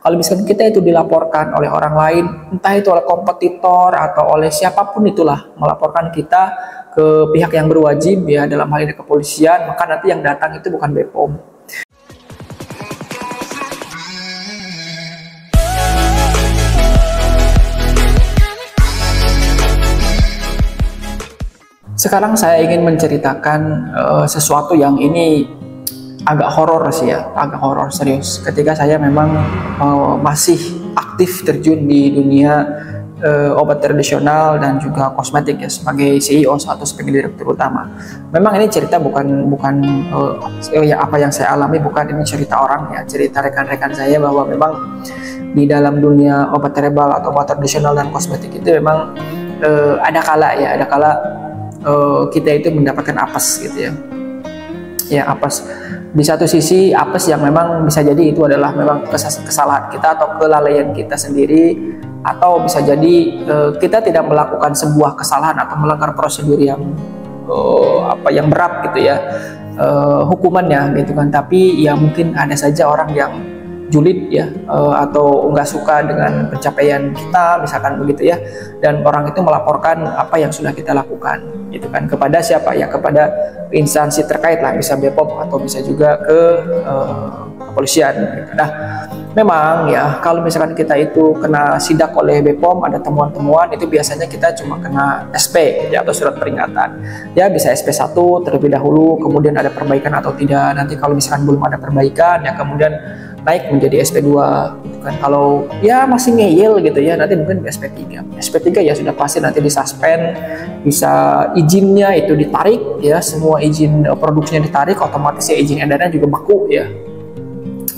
kalau misalkan kita itu dilaporkan oleh orang lain, entah itu oleh kompetitor atau oleh siapapun itulah, melaporkan kita ke pihak yang berwajib ya, dalam hal ini kepolisian, maka nanti yang datang itu bukan BPOM. Sekarang saya ingin menceritakan sesuatu yang ini agak horor sih ya, agak horor serius. Ketika saya memang masih aktif terjun di dunia obat tradisional dan juga kosmetik ya, sebagai CEO atau sebagai direktur utama. Memang ini cerita bukan ya apa yang saya alami, bukan ini cerita orang ya, cerita rekan-rekan saya bahwa memang di dalam dunia obat herbal atau obat tradisional dan kosmetik itu memang ada kala kita itu mendapatkan apes gitu ya. Ya, apes. Di satu sisi apes yang memang bisa jadi itu adalah memang kesalahan kita atau kelalaian kita sendiri, atau bisa jadi kita tidak melakukan sebuah kesalahan atau melanggar prosedur yang yang berat gitu ya, hukumannya gitu kan. Tapi ya mungkin ada saja orang yang julid ya, atau nggak suka dengan pencapaian kita misalkan begitu ya, dan orang itu melaporkan apa yang sudah kita lakukan gitu kan kepada siapa ya, kepada instansi terkait lah, bisa BPOM atau bisa juga ke kepolisian gitu. Nah memang ya kalau misalkan kita itu kena sidak oleh BPOM, ada temuan-temuan, itu biasanya kita cuma kena SP ya, atau surat peringatan ya, bisa SP1 terlebih dahulu, kemudian ada perbaikan atau tidak. Nanti kalau misalkan belum ada perbaikan ya kemudian naik menjadi SP2 gitu kan. Kalau ya masih ngeyel gitu ya, nanti mungkin SP3. SP3 ya sudah pasti nanti disuspend, bisa izinnya itu ditarik ya, semua izin produksinya ditarik, otomatis ya izin edarnya juga beku ya,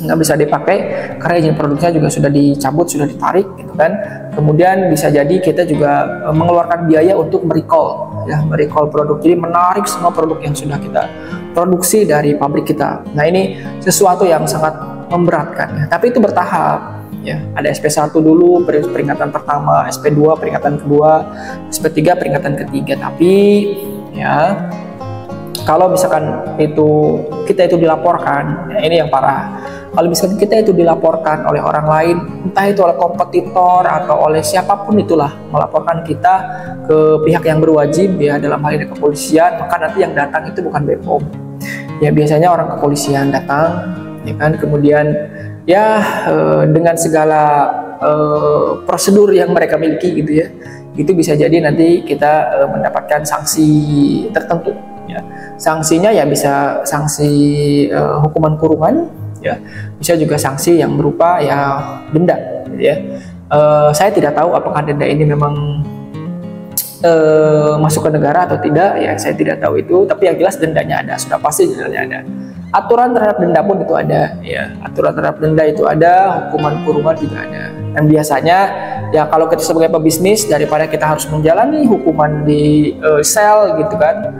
nggak bisa dipakai karena izin produksinya juga sudah dicabut, sudah ditarik gitu kan. Kemudian bisa jadi kita juga mengeluarkan biaya untuk merecall ya, merecall produk, jadi menarik semua produk yang sudah kita produksi dari pabrik kita. Nah ini sesuatu yang sangat memberatkan ya, tapi itu bertahap ya. Ada SP1 dulu peringatan pertama, SP2 peringatan kedua, SP3 peringatan ketiga. Tapi ya kalau misalkan itu kita itu dilaporkan ya, ini yang parah. Kalau misalkan kita itu dilaporkan oleh orang lain, entah itu oleh kompetitor atau oleh siapapun itulah, melaporkan kita ke pihak yang berwajib ya, dalam hal ini kepolisian, maka nanti yang datang itu bukan BPOM ya, biasanya orang kepolisian datang ya kan. Kemudian ya dengan segala prosedur yang mereka miliki gitu ya, itu bisa jadi nanti kita mendapatkan sanksi tertentu ya. Sanksinya ya bisa sanksi hukuman kurungan ya, bisa juga sanksi yang berupa ya denda gitu ya. Saya tidak tahu apakah denda ini memang masuk ke negara atau tidak ya, saya tidak tahu itu, tapi yang jelas dendanya ada, sudah pasti dendanya ada. Aturan terhadap denda pun itu ada ya, aturan terhadap denda itu ada, hukuman kurungan juga ada. Dan biasanya ya kalau kita sebagai pebisnis, daripada kita harus menjalani hukuman di sel gitu kan,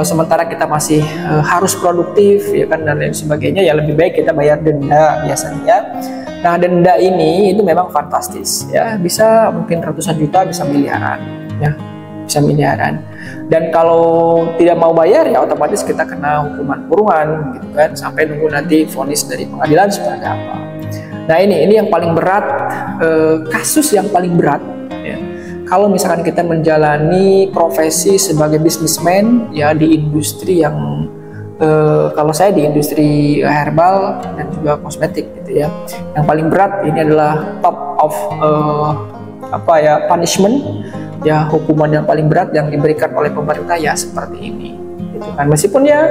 sementara kita masih harus produktif ya kan, dan lain sebagainya, ya lebih baik kita bayar denda biasanya. Nah denda ini itu memang fantastis ya, bisa mungkin ratusan juta, bisa miliaran ya, bisa miliaran. Dan kalau tidak mau bayar ya otomatis kita kena hukuman kurungan gitu kan, sampai nunggu nanti vonis dari pengadilan seperti apa. Nah ini yang paling berat, kasus yang paling berat ya, kalau misalkan kita menjalani profesi sebagai bisnismen ya di industri yang kalau saya di industri herbal dan juga kosmetik gitu ya, yang paling berat ini adalah top of punishment ya, hukuman yang paling berat yang diberikan oleh pemerintah ya seperti ini gitu kan. Meskipun ya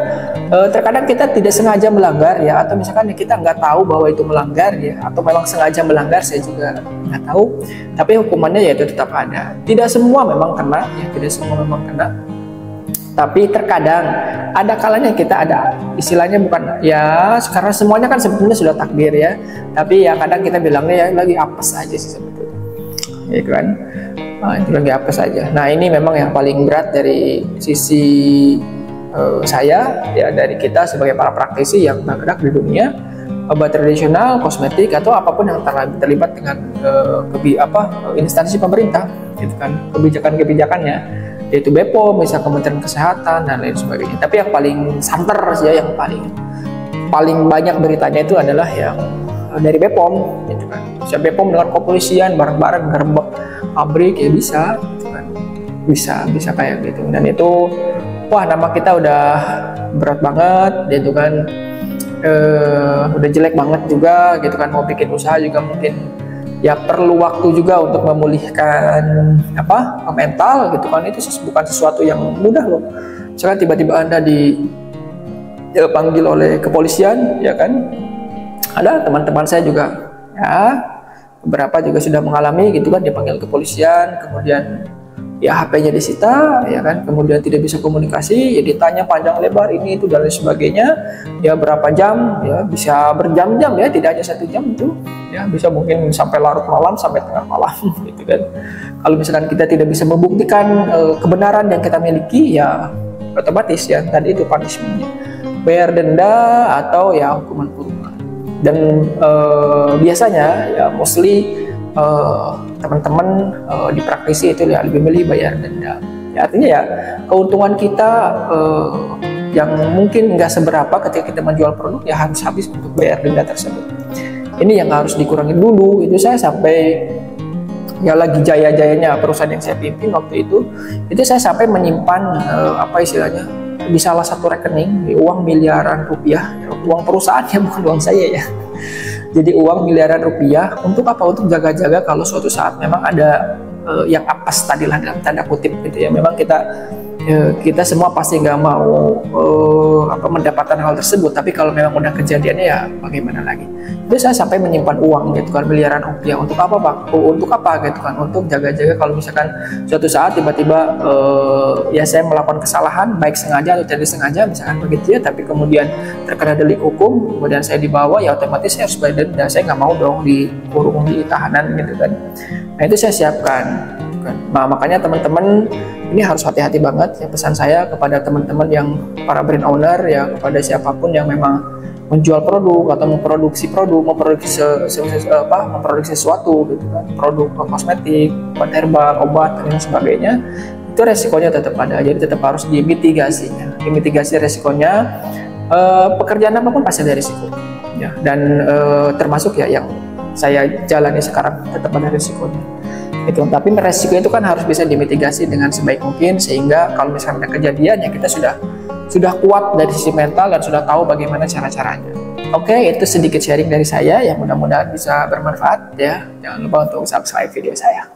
terkadang kita tidak sengaja melanggar ya, atau misalkan ya kita nggak tahu bahwa itu melanggar ya, atau memang sengaja melanggar, saya juga nggak tahu, tapi hukumannya ya itu tetap ada. Tidak semua memang kena ya, tidak semua memang kena, tapi terkadang ada kalanya kita ada istilahnya, bukan ya karena semuanya kan sebetulnya sudah takdir ya, tapi ya kadang kita bilangnya ya lagi apes aja sih sebetulnya ya kan. Nah, itu lagi apa saja. Nah ini memang yang paling berat dari sisi saya ya, dari kita sebagai para praktisi yang bergerak di dunia obat tradisional, kosmetik, atau apapun yang terlibat dengan instansi pemerintah gitu kan, kebijakannya, yaitu BPOM, misal Kementerian Kesehatan dan lain sebagainya. Tapi yang paling santer sih ya, yang paling banyak beritanya itu adalah yang dari BPOM gitu kan. bisa BPOM dengan kepolisian bareng-bareng gerbek pabrik ya bisa gitu kan. Bisa kayak gitu. Dan itu wah, nama kita udah berat banget gitu kan, udah jelek banget juga gitu kan. Mau bikin usaha juga mungkin ya perlu waktu juga untuk memulihkan mental gitu kan. Itu bukan sesuatu yang mudah loh. Misalkan tiba-tiba Anda dipanggil oleh kepolisian ya kan. Ada teman-teman saya juga ya, beberapa juga sudah mengalami gitu kan, dipanggil kepolisian, kemudian ya HP-nya disita ya kan, kemudian tidak bisa komunikasi, ya ditanya panjang lebar ini itu dan lain sebagainya, ya berapa jam, ya bisa berjam-jam ya, tidak hanya 1 jam itu ya, bisa mungkin sampai larut malam, sampai tengah malam gitu kan. Kalau misalkan kita tidak bisa membuktikan kebenaran yang kita miliki, ya otomatis ya tadi itu punishment-nya, bayar denda atau ya hukuman kurungan. Dan biasanya ya mostly teman-teman di praktisi itu ya lebih milih bayar denda. Ya, artinya ya keuntungan kita yang mungkin nggak seberapa ketika kita menjual produk ya harus habis untuk bayar denda tersebut. Ini yang harus dikurangi dulu. Itu saya sampai ya lagi jaya-jayanya perusahaan yang saya pimpin waktu itu saya sampai menyimpan istilahnya di salah satu rekening di uang miliaran rupiah, uang perusahaan ya, bukan uang saya ya. Jadi uang miliaran rupiah untuk apa? Untuk jaga-jaga kalau suatu saat memang ada yang apes tadilah dalam tanda kutip gitu ya. Memang kita semua pasti nggak mau mendapatkan hal tersebut. Tapi kalau memang udah kejadiannya ya bagaimana lagi? Itu saya sampai menyimpan uang gitu kan, miliaran rupiah. Untuk apa Pak? Untuk apa gitu kan? Untuk jaga-jaga kalau misalkan suatu saat tiba-tiba ya saya melakukan kesalahan baik sengaja atau tidak sengaja misalkan begitu ya, tapi kemudian terkena delik hukum, kemudian saya dibawa, ya otomatis saya harus bayar denda. Saya nggak mau dong dikurung di tahanan gitu kan. Nah itu saya siapkan. Nah makanya teman-teman ini harus hati-hati banget ya, pesan saya kepada teman-teman yang para brand owner ya, kepada siapapun yang memang menjual produk atau memproduksi sesuatu gitu kan, produk kosmetik, obat herbal, obat dan sebagainya, itu resikonya tetap ada. Jadi tetap harus dimitigasinya, dimitigasi resikonya. Pekerjaan apapun pasti ada risiko ya, dan termasuk ya yang saya jalani sekarang tetap ada risikonya itu. Tapi resiko itu kan harus bisa dimitigasi dengan sebaik mungkin, sehingga kalau misalnya ada kejadian ya kita sudah kuat dari sisi mental dan sudah tahu bagaimana cara-caranya. Oke, itu sedikit sharing dari saya yang mudah-mudahan bisa bermanfaat ya. Jangan lupa untuk subscribe video saya.